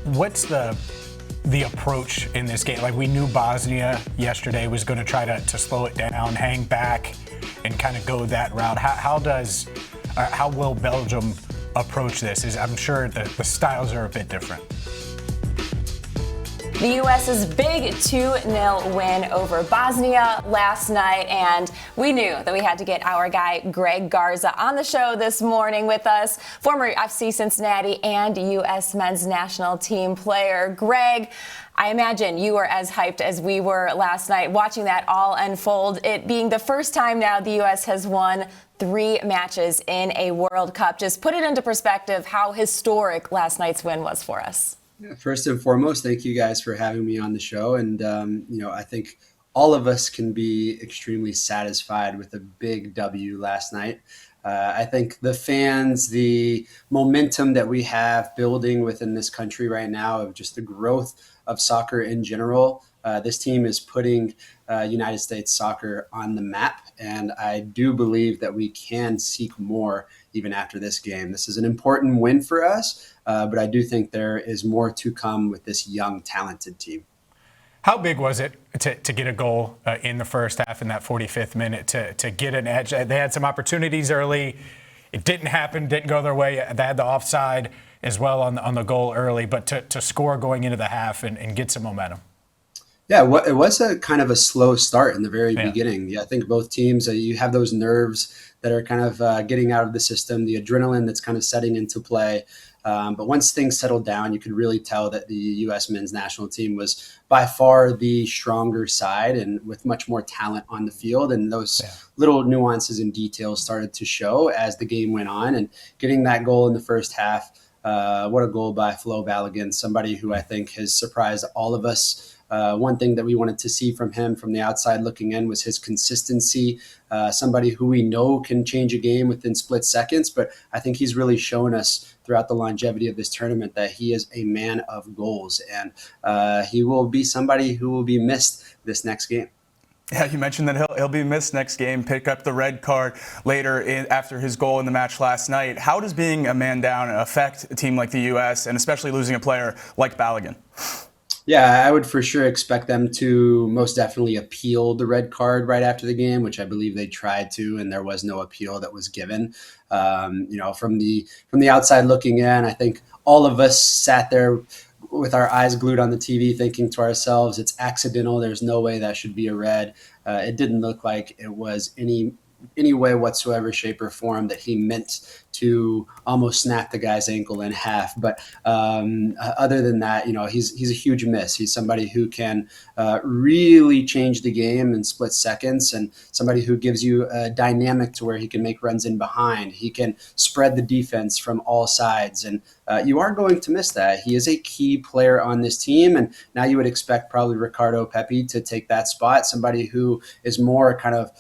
What's the approach in this game? Like, we knew Bosnia yesterday was going to try to slow it down, hang back, and kind of go that route. How will Belgium approach this? I'm sure the styles are a bit different. The U.S.'s big 2-0 win over Bosnia last night, and we knew that we had to get our guy Greg Garza on the show this morning with us, former FC Cincinnati and U.S. men's national team player. Greg, I imagine you were as hyped as we were last night watching that all unfold, it being the first time now the U.S. has won 3 matches in a World Cup. Just put it into perspective how historic last night's win was for us. First and foremost, thank you guys for having me on the show. And, I think all of us can be extremely satisfied with a big W last night. I think the fans, the momentum that we have building within this country right now of just the growth of soccer in general, this team is putting United States soccer on the map. And I do believe that we can seek more even after this game. This is an important win for us, but I do think there is more to come with this young, talented team. How big was it to get a goal in the first half in that 45th minute to get an edge? They had some opportunities early. It didn't happen, didn't go their way. They had the offside as well on the goal early, but to score going into the half and get some momentum. Yeah, it was a kind of a slow start in the very beginning. Yeah, I think both teams, you have those nerves that are kind of getting out of the system, the adrenaline that's kind of setting into play. But once things settled down, you could really tell that the U.S. men's national team was by far the stronger side and with much more talent on the field. And those little nuances and details started to show as the game went on. And getting that goal in the first half, what a goal by Folarin Balogun, somebody who I think has surprised all of us. One thing that we wanted to see from him from the outside looking in was his consistency, somebody who we know can change a game within split seconds. But I think he's really shown us throughout the longevity of this tournament that he is a man of goals. And he will be somebody who will be missed this next game. Yeah, you mentioned that he'll be missed next game, pick up the red card later after his goal in the match last night. How does being a man down affect a team like the U.S. and especially losing a player like Balogun? Yeah, I would for sure expect them to most definitely appeal the red card right after the game, which I believe they tried to, and there was no appeal that was given. From the outside looking in, I think all of us sat there with our eyes glued on the TV thinking to ourselves, it's accidental. There's no way that should be a red. It didn't look like it was any way whatsoever, shape or form that he meant to almost snap the guy's ankle in half. But other than that, he's a huge miss. He's somebody who can really change the game in split seconds and somebody who gives you a dynamic to where he can make runs in behind. He can spread the defense from all sides. And you are going to miss that. He is a key player on this team. And now you would expect probably Ricardo Pepi to take that spot, somebody who is more kind of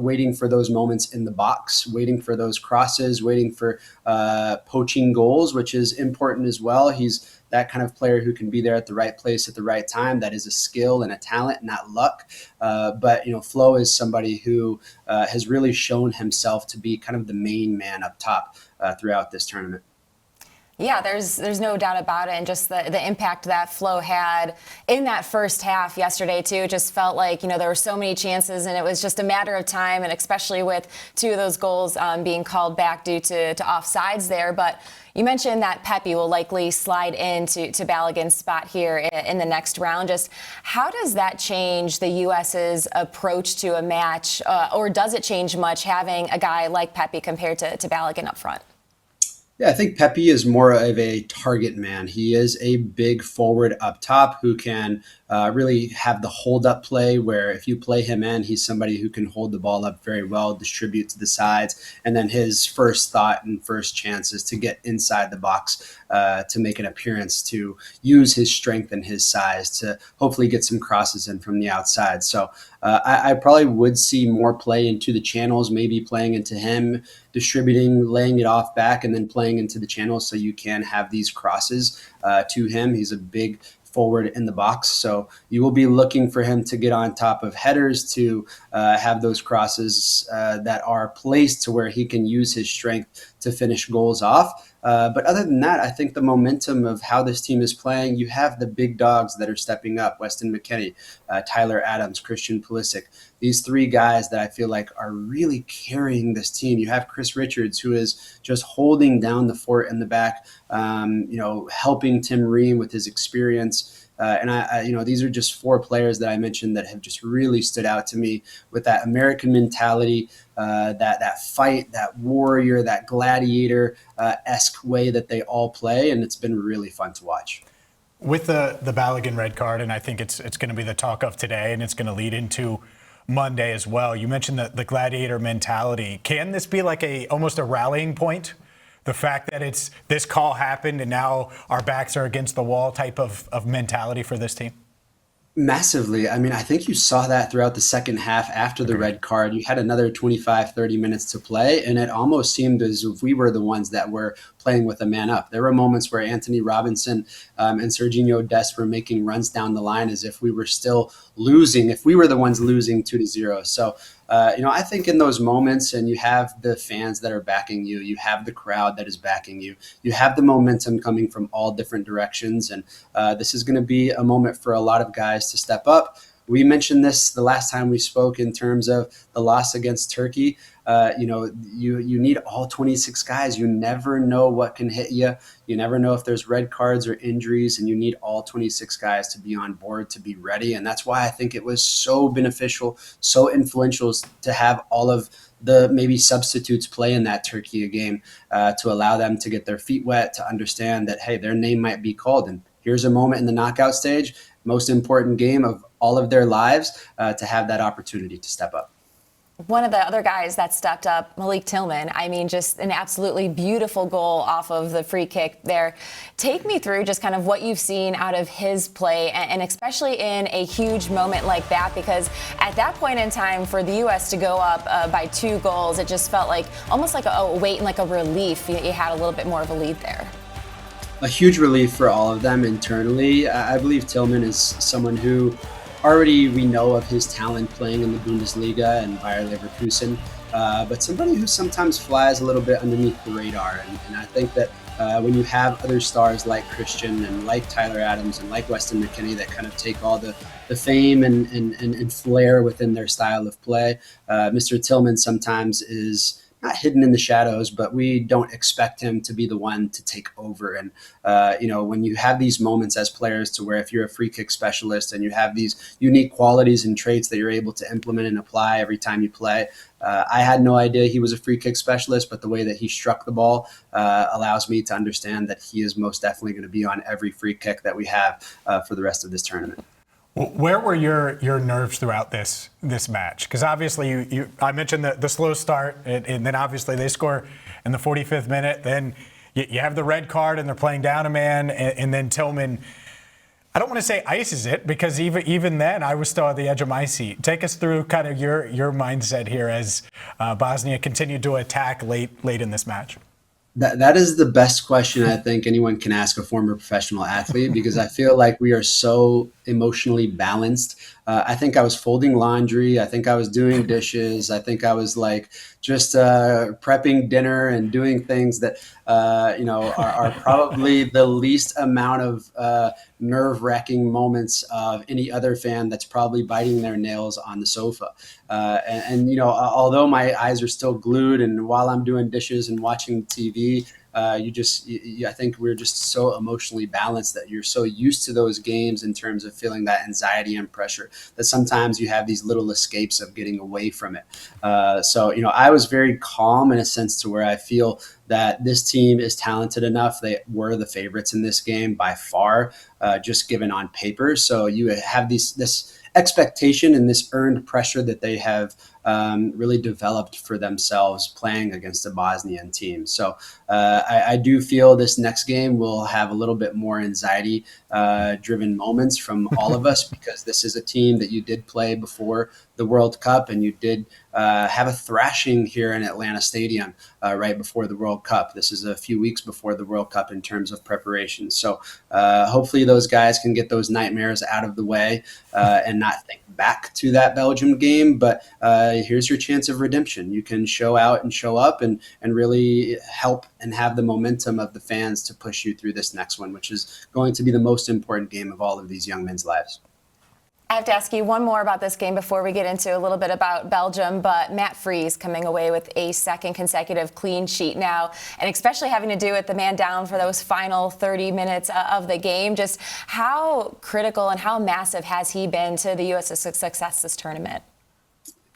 waiting for those moments in the box, waiting for those crosses, waiting for poaching goals, which is important as well. He's that kind of player who can be there at the right place at the right time. That is a skill and a talent, not luck. But Flo is somebody who has really shown himself to be kind of the main man up top throughout this tournament. Yeah, there's no doubt about it. And just the impact that Flo had in that first half yesterday, too. It just felt like, there were so many chances and it was just a matter of time. And especially with 2 of those goals being called back due to offsides there. But you mentioned that Pepi will likely slide into Balogun's spot here in the next round. Just how does that change the U.S.'s approach to a match? Or does it change much having a guy like Pepi compared to Balogun up front? Yeah, I think Pepi is more of a target man. He is a big forward up top who can really have the hold-up play where if you play him in, he's somebody who can hold the ball up very well, distribute to the sides, and then his first thought and first chance is to get inside the box to make an appearance, to use his strength and his size to hopefully get some crosses in from the outside. So I probably would see more play into the channels, maybe playing into him, distributing, laying it off back, and then playing into the channels so you can have these crosses to him. He's a big forward in the box, so you will be looking for him to get on top of headers, to have those crosses that are placed to where he can use his strength to finish goals off. But other than that, I think the momentum of how this team is playing, you have the big dogs that are stepping up: Weston McKennie, Tyler Adams, Christian Pulisic. These three guys that I feel like are really carrying this team. You have Chris Richards, who is just holding down the fort in the back, helping Tim Ream with his experience. And these are just four players that I mentioned that have just really stood out to me with that American mentality, that fight, that warrior, that gladiator-esque way that they all play, and it's been really fun to watch. With the Balogun red card, and I think it's going to be the talk of today, and it's going to lead into Monday as well. You mentioned the gladiator mentality. Can this be like almost a rallying point? The fact that this call happened and now our backs are against the wall type of mentality for this team? Massively. I mean, I think you saw that throughout the second half after the red card. You had another 25, 30 minutes to play, and it almost seemed as if we were the ones that were playing with a man up. There were moments where Anthony Robinson and Serginho Dest were making runs down the line as if we were still losing, if we were the ones losing 2-0. So, I think in those moments, and you have the fans that are backing you, you have the crowd that is backing you, you have the momentum coming from all different directions. And this is going to be a moment for a lot of guys to step up. We mentioned this the last time we spoke in terms of the loss against Turkey. You need all 26 guys. You never know what can hit you. You never know if there's red cards or injuries, and you need all 26 guys to be on board, to be ready. And that's why I think it was so beneficial, so influential to have all of the maybe substitutes play in that Turkey game to allow them to get their feet wet, to understand that, hey, their name might be called. And here's a moment in the knockout stage, most important game of all of their lives, to have that opportunity to step up. One of the other guys that stepped up, Malik Tillman, I mean, just an absolutely beautiful goal off of the free kick there. Take me through just kind of what you've seen out of his play, and especially in a huge moment like that, because at that point in time for the U.S. to go up by 2 goals, it just felt like almost like a weight and like a relief. You had a little bit more of a lead there. A huge relief for all of them internally. I believe Tillman is someone who already we know of his talent playing in the Bundesliga and Bayer Leverkusen, but somebody who sometimes flies a little bit underneath the radar. And I think that when you have other stars like Christian and like Tyler Adams and like Weston McKennie that kind of take all the fame and flair within their style of play, Mr. Tillman sometimes is not hidden in the shadows, but we don't expect him to be the one to take over. And, when you have these moments as players to where if you're a free kick specialist and you have these unique qualities and traits that you're able to implement and apply every time you play, I had no idea he was a free kick specialist, but the way that he struck the ball allows me to understand that he is most definitely going to be on every free kick that we have for the rest of this tournament. Where were your nerves throughout this match? Because obviously I mentioned the slow start, and then obviously they score in the 45th minute. Then you have the red card, and they're playing down a man, and then Tillman, I don't want to say ices it, because even then I was still at the edge of my seat. Take us through kind of your mindset here as Bosnia continued to attack late in this match. That is the best question I think anyone can ask a former professional athlete, because I feel like we are so emotionally balanced. I think I was folding laundry. I think I was doing dishes. I think I was just prepping dinner and doing things that, are probably the least amount of nerve-wracking moments of any other fan that's probably biting their nails on the sofa. Although my eyes are still glued, and while I'm doing dishes and watching TV, I think we're just so emotionally balanced that you're so used to those games in terms of feeling that anxiety and pressure that sometimes you have these little escapes of getting away from it. I was very calm in a sense to where I feel that this team is talented enough. They were the favorites in this game by far, just given on paper. So you have this expectation and this earned pressure that they have really developed for themselves playing against a Bosnian team. So I do feel this next game will have a little bit more anxiety driven moments from all of us, because this is a team that you did play before the World Cup, and you did have a thrashing here in Atlanta Stadium right before the World Cup. This is a few weeks before the World Cup in terms of preparation. So hopefully those guys can get those nightmares out of the way and not think back to that Belgium game, but here's your chance of redemption. You can show out and show up and really help and have the momentum of the fans to push you through this next one, which is going to be the most important game of all of these young men's lives. I have to ask you one more about this game before we get into a little bit about Belgium, but Matt Freese coming away with a second consecutive clean sheet now, and especially having to do with the man down for those final 30 minutes of the game. Just how critical and how massive has he been to the U.S.'s success this tournament?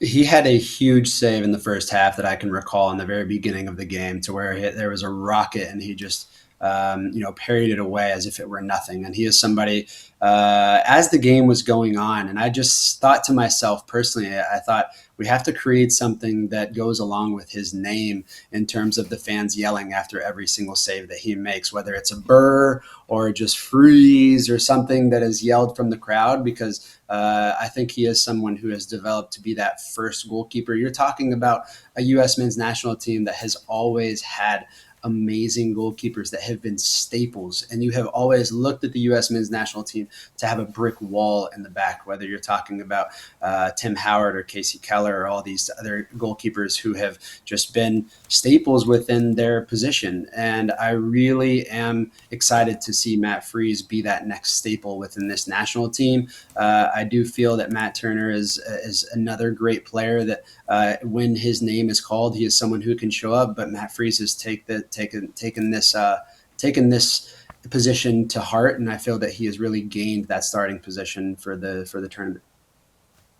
He had a huge save in the first half that I can recall in the very beginning of the game, to where there was a rocket and he just parried it away as if it were nothing. And he is somebody, as the game was going on, and I just thought to myself personally, I thought we have to create something that goes along with his name in terms of the fans yelling after every single save that he makes, whether it's a burr or just freeze or something that is yelled from the crowd, because I think he is someone who has developed to be that first goalkeeper. You're talking about a U.S. men's national team that has always had amazing goalkeepers that have been staples, and you have always looked at the U.S. men's national team to have a brick wall in the back, whether you're talking about Tim Howard or Casey Keller or all these other goalkeepers who have just been staples within their position. And I really am excited to see Matt Freese be that next staple within this national team. I do feel that Matt Turner is another great player that when his name is called, he is someone who can show up, but Matt Freese has taken this position to heart, and I feel that he has really gained that starting position for the tournament.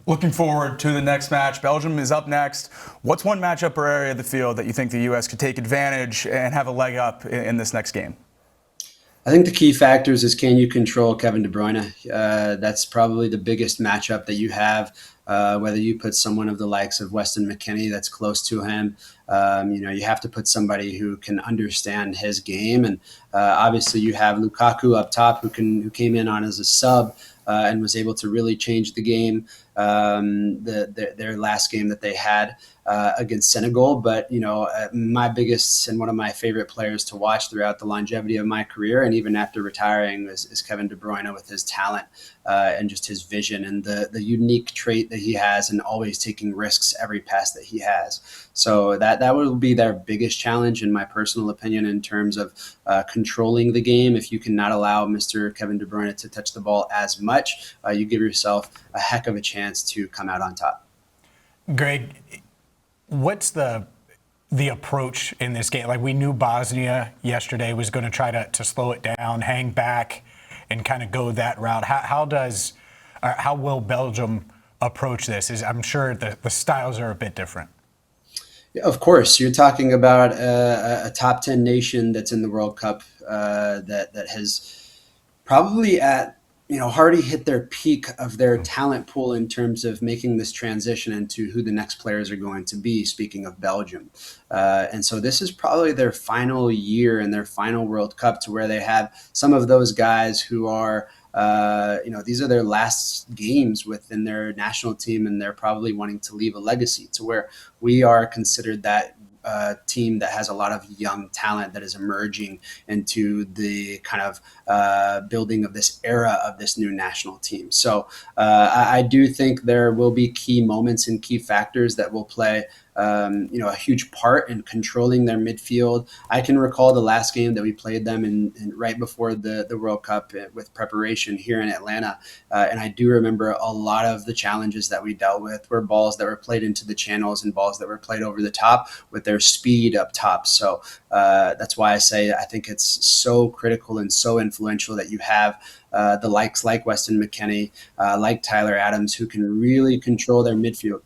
Looking forward to the next match. Belgium is up next. What's one matchup or area of the field that you think the U.S. could take advantage and have a leg up in this next game? I think the key factors is, can you control Kevin De Bruyne? That's probably the biggest matchup that you have. Whether you put someone of the likes of Weston McKennie that's close to him, you have to put somebody who can understand his game. And obviously you have Lukaku up top who came in on as a sub and was able to really change the game, their last game that they had against Senegal. But, my biggest and one of my favorite players to watch throughout the longevity of my career, and even after retiring, is Kevin De Bruyne, with his talent and just his vision and the unique trait that he has, and always taking risks every pass that he has. So that will be their biggest challenge, in my personal opinion, in terms of controlling the game. If you cannot allow Mr. Kevin De Bruyne to touch the ball as much, you give yourself a heck of a chance to come out on top. Greg, what's the approach in this game? Like, we knew Bosnia yesterday was going to try to slow it down, hang back, and kind of go that route. How will Belgium approach this? I'm sure the styles are a bit different. Of course, you're talking about a top 10 nation that's in the World Cup that has probably already hit their peak of their talent pool in terms of making this transition into who the next players are going to be, speaking of Belgium. And so this is probably their final year and their final World Cup, to where they have some of those guys who are, these are their last games within their national team, and they're probably wanting to leave a legacy, to where we are considered that team that has a lot of young talent that is emerging into the kind of building of this era of this new national team. So I do think there will be key moments and key factors that will play a huge part in controlling their midfield. I can recall the last game that we played them in right before the World Cup with preparation here in Atlanta. And I do remember a lot of the challenges that we dealt with were balls that were played into the channels and balls that were played over the top with their speed up top. So that's why I say I think it's so critical and so influential that you have the likes like Weston McKennie, like Tyler Adams, who can really control their midfield.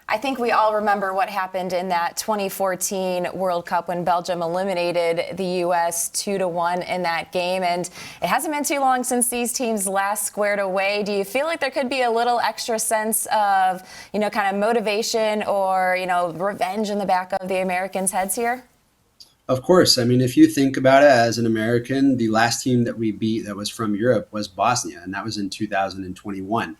I think we all remember what happened in that 2014 World Cup when Belgium eliminated the U.S. 2-1 in that game. And it hasn't been too long since these teams last squared away. Do you feel like there could be a little extra sense of, kind of motivation or, revenge in the back of the Americans' heads here? Of course. I mean, if you think about it as an American, the last team that we beat that was from Europe was Bosnia, and that was in 2021.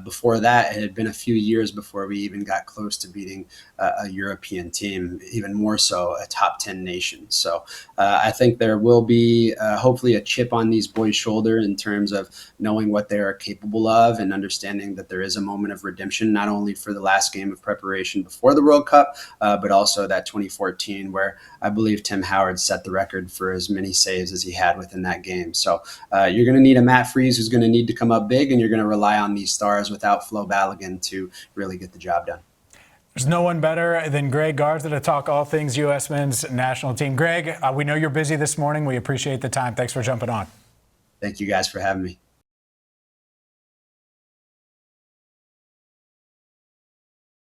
before that, it had been a few years before we even got close to beating a European team, even more so a top 10 nation. So I think there will be hopefully a chip on these boys' shoulder in terms of knowing what they are capable of and understanding that there is a moment of redemption, not only for the last game of preparation before the World Cup, but also that 2014 where I believe Tim Howard set the record for as many saves as he had within that game. So you're going to need a Matt Freese who's going to need to come up big, and you're going to rely on these stars without Flo Balogun to really get the job done. There's no one better than Greg Garza to talk all things U.S. men's national team. Greg, we know you're busy this morning. We appreciate the time. Thanks for jumping on. Thank you guys for having me.